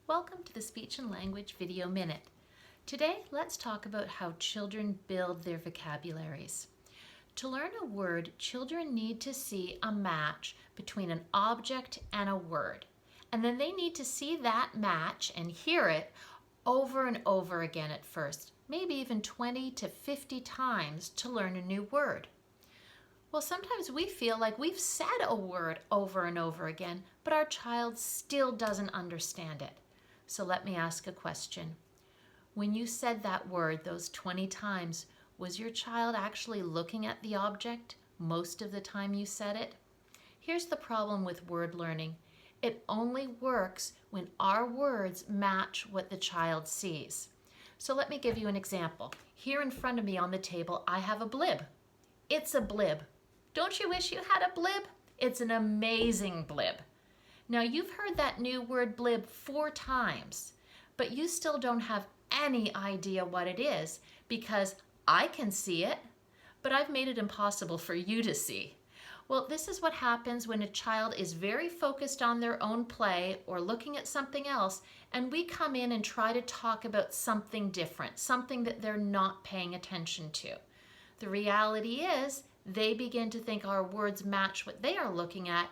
Welcome to the Speech and Language Video Minute. Today, let's talk about how children build their vocabularies. To learn a word, children need to see a match between an object and a word. And then they need to see that match and hear it over and over again at first, maybe even 20 to 50 times to learn a new word. Well, sometimes we feel like we've said a word over and over again, but our child still doesn't understand it. So let me ask a question. When you said that word those 20 times, was your child actually looking at the object most of the time you said it? Here's the problem with word learning. It only works when our words match what the child sees. So let me give you an example. Here in front of me on the table, I have a blib. It's a blib. Don't you wish you had a blib? It's an amazing blib. Now you've heard that new word blib 4 times, but you still don't have any idea what it is because I can see it, but I've made it impossible for you to see. Well, this is what happens when a child is very focused on their own play or looking at something else, and we come in and try to talk about something different, something that they're not paying attention to. The reality is, they begin to think our words match what they are looking at,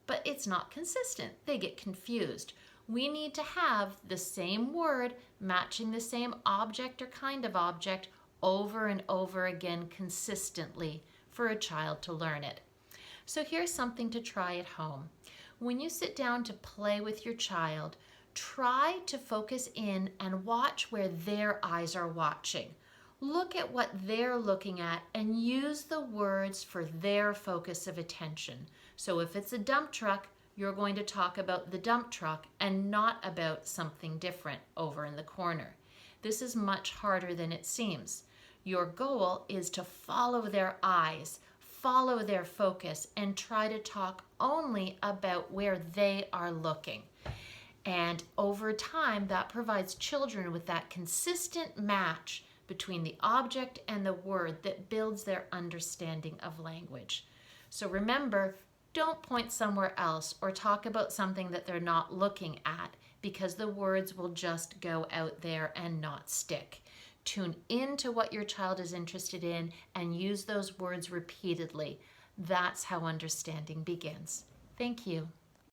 but it's not consistent. They get confused. We need to have the same word matching the same object or kind of object over and over again consistently for a child to learn it. So here's something to try at home. When you sit down to play with your child, try to focus in and watch where their eyes are watching. Look at what they're looking at and use the words for their focus of attention. So if it's a dump truck, you're going to talk about the dump truck and not about something different over in the corner. This is much harder than it seems. Your goal is to follow their eyes, follow their focus, and try to talk only about where they are looking. And over time, that provides children with that consistent match between the object and the word that builds their understanding of language. So remember, don't point somewhere else or talk about something that they're not looking at because the words will just go out there and not stick. Tune into what your child is interested in and use those words repeatedly. That's how understanding begins. Thank you.